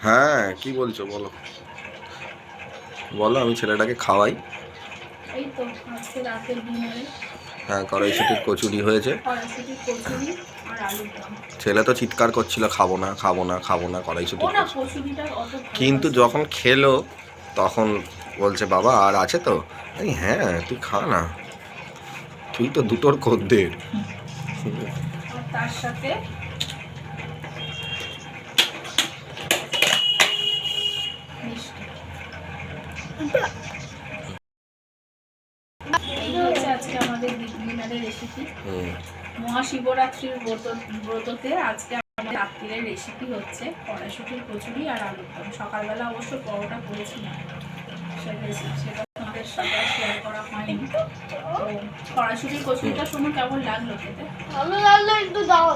হ্যাঁ, কি বলছো বলো বলো, আমি ছেলেটাকে খাওয়াই। এই তো আজকে রাতের ডিনারে হ্যাঁ, কড়াইশুটির কচুরি হয়েছে। কড়াইশুটির কচুরি আর আলুর দম। ছেলে তো চিৎকার করছিল, খাবো না খাবো না খাবো না কড়াইশুটির না কচুরি। কচুরিটা অত কিন্তু ভালোবাসে যখন খেলো তখন বলছে, বাবা আর আছে তো? এই হ্যাঁ, তুই খা না, তুই তো দুটোর খদ্দের। আর তার সাথে মিষ্টি। এই হচ্ছে আজকে আমাদের ডিনারের রেসিপি। মহাশিবরাত্রির ব্রততে আজকে আমাদের রাত্রির রেসিপি হচ্ছে কড়াইশুটির কচুরি আর আলুর দম। সকালবেলা অবশ্য পরোটা করেছিলাম, সেটা তোমাদের সাথে শেয়ার করা হয়নি। তো কড়াইশুটির কচুরিটা শুনো কেমন লাগলো খেতে? ভালো লাগলো, একটু দাও।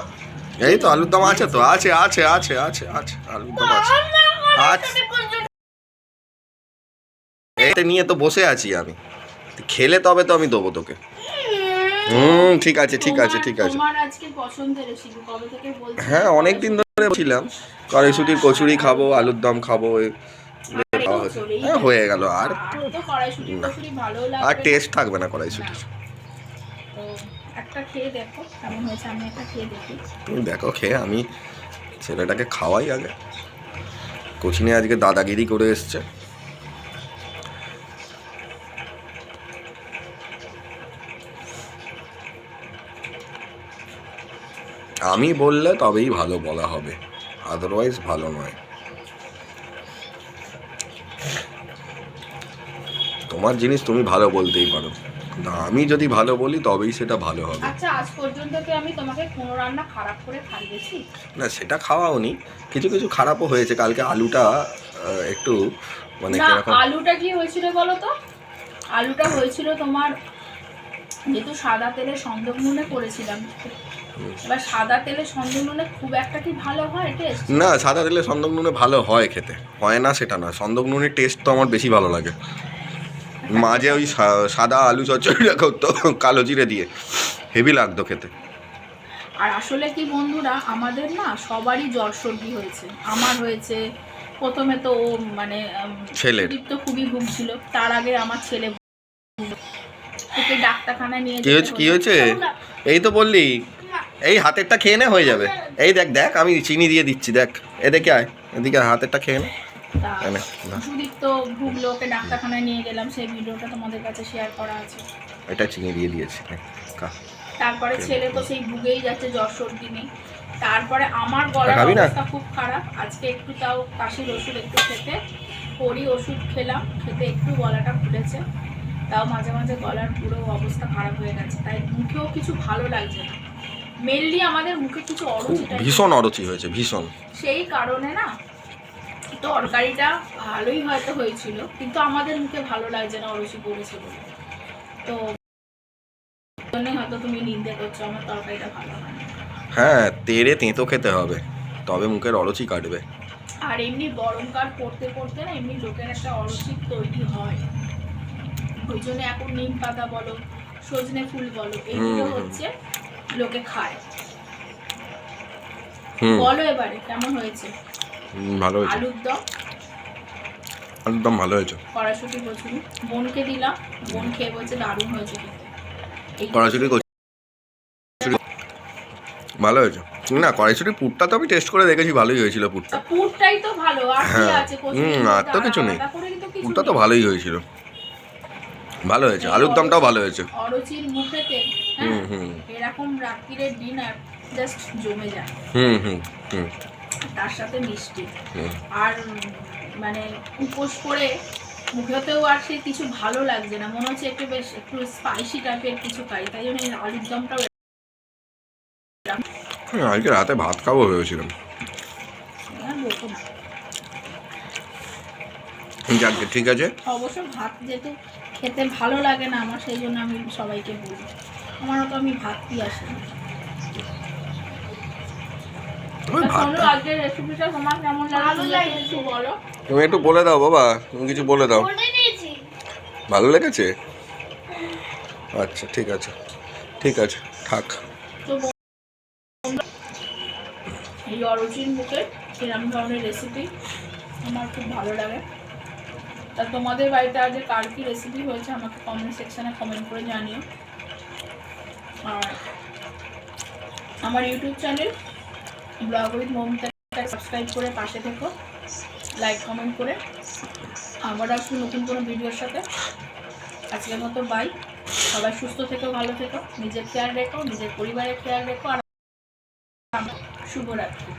এই তো আলুর দম আছে, তো আছে আছে আছে আছে আছে আলুর দম আছে। এইটা নিয়ে তো বসে আছি আমি, খেলে তবে তো আমি দেবো তোকে। ঠিক আছে ঠিক আছে ঠিক আছে। তোমার আজকে পছন্দের রেসিপি কবে থেকে বলছো? হ্যাঁ, অনেক দিন ধরে বলছিলাম কড়াইশুটির কচুরি খাবো, আলুর দম খাবো। হ্যাঁ, হয়ে গেল। আর তো কড়াইশুটির কচুরি ভালো লাগবে, আর টেস্ট থাকবে না কড়াইশুটির। তো একটা খেয়ে দেখো কেমন হয়েছে। আমি একটা খেয়ে দেখি। তুমি দেখো খেয়ে, আমি ছেলেটাকে খাওয়াই আগে। কোচিনে আজকে দাদাগিরি করে এসছে। আমি বললে তবেই ভালো বলা হবে, আদারওয়াইজ ভালো নয়। তোমার জিনিস তুমি ভালো বলতেই পারো, না আমি যদি ভালো বলি তবেই সেটা ভালো হবে। আচ্ছা, আজ পর্যন্ত কি আমি তোমাকে কোনো রান্না খারাপ করে খাইয়েছি? না, সেটা খাওয়াওনি, কিছু কিছু খারাপও হয়েছে। কালকে আলুটা একটু মানে না, কিরকম। আলুটা কি হয়েছিল বলো তো? আলুটা হয়েছিল তোমার, যেহেতু সাদা তেলে সন্দক নুনে করেছিলাম, এবার সাদা তেলে সন্দক নুনে খুব একটা কি ভালো হয় টেস্ট? না, সাদা তেলে সন্দক নুনে ভালো হয় খেতে, হয় না সেটা না। সন্দক নুনের টেস্ট তো আমার বেশি ভালো লাগে। মাঝে ওই সাদা আলু চচ্চড়িটা করতো কালো জিরে দিয়ে, হেভি লাগতো খেতে। আর আসলে কি বন্ধুরা, আমাদের না সবারই জ্বর সর্দি হয়েছে। আমার হয়েছে প্রথমে, তো ও মানে ছেলের তো খুবই ভুগছিল। তার আগে আমার ছেলে ওকে ডাক্তারখানায় নিয়ে কি হয়েছে? এই তো বললি, এই হাতেরটা খেয়ে নে, হয়ে যাবে। এই দেখ দেখ, আমি চিনি দিয়ে দিচ্ছি, দেখ এদিকে আয়, এদিকে হাতেরটা খেয়ে নে। সুদীপ তো ভুগলো, ওকে ডাক্তারখানায় নিয়ে গেলাম, সেই ভিডিওটা তোমাদের কাছে শেয়ার করা আছে। এটা চিনি দিয়ে দিয়েছি। তারপরে ছেলে তো সেই ভুগেই যাচ্ছে, জ্বর সর্দি নেই। তারপরে আমার গলার অবস্থা খুব খারাপ। আজকে একটু তাও কাশির ওষুধ একটু খেতে করি, ওষুধ খেলাম, খেতে একটু গলাটা খুলেছে। তাও মাঝে মাঝে গলার পুরো অবস্থা খারাপ হয়ে গেছে, তাই মুখেও কিছু ভালো লাগছে না। মেনলি আমাদের মুখে কিছু অরুচি, ভীষণ অরুচি হয়েছে, ভীষণ। সেই কারণে না, তরকারিটা ভালোই হয়তো হয়েছিল, কিন্তু আমাদের মুখে ভালো লাগছে না, অরুচি পড়েছে বলে। তো হয়তো তুমি নিন্দে করছো আমার তরকারিটা ভালো হয় না। হ্যাঁ, তেড়ে তেঁতো খেতে হবে, তবে মুখের অরুচি কাটবে। আর এমনি গরমকাল পড়তে পড়তে না এমনি লোকের একটা অরুচি তৈরি হয়। ওই জন্য এখন নিম পাতা বলো, সজনে ফুল বলো, এগুলো হচ্ছে লোকে খায়। বলো এবারে কেমন হয়েছে? ভালো হয়েছে। আলুর দম, আলুর দম ভালো হয়েছে। কড়াইশুঁটি কচুরি বোনকে দিলাম, বোন খেয়ে বলছে দারুণ হয়েছে খেতে। কড়াইশুঁটি কচুরি ভালো হয়েছে না, কড়াইশুঁটির পুরটা তো আমি টেস্ট করে দেখেছি, ভালোই হয়েছিল পুরটা। পুরটাই তো ভালো, আর কি আছে? আর তো কিছু নেই, পুরটা তো ভালোই হয়েছিল, ভালো হয়েছে। আলুর দমটাও ভালো হয়েছে। অরুচির মুখেতে এরকম রাত্রির ডিনার জাস্ট জমে যায়। তার সাথে মিষ্টি, আর মানে উপোস করে মুখেতেও আর সে কিছু ভালো লাগছে না, মনে হচ্ছে একটু বেশ একটু স্পাইসি টাইপের কিছু খাই। তাই জন্য আলুর দমটাও আজকে রাতে ভাত খাবো ভেবেছিলাম। ঠিক আছে, অবশ্য ভাত যেহেতু খেতে ভালো লাগে না আমার, সেই জন্য আমি সবাইকে বলি, আমারও তো আমি ভাত কি আসে না। তুমি একটু বলে দাও বাবা, তুমি কিছু বলে দাও। ভালো লেগেছে? আচ্ছা ঠিক আছে, ঠিক আছে, থাক। এই অরুচির মুখে এরকম ধরনের রেসিপি আমার খুব ভালো লাগে। তা তোমাদের বাড়িতে আজকে কার কী রেসিপি হয়েছে আমাকে কমেন্ট সেকশানে কমেন্ট করে জানিও। আর আমার ইউটিউব চ্যানেল ব্লগ উইথ মৌমিতাকে সাবস্ক্রাইব করে পাশে থেকো, লাইক কমেন্ট করে। আবার আসবো নতুন কোনো ভিডিওর সাথে। আজকের মতো বাই। সবাই সুস্থ থেকো, ভালো থেকো, নিজের খেয়াল রেখো, নিজের পরিবারের খেয়াল রেখো। আর শুভরাত্রি।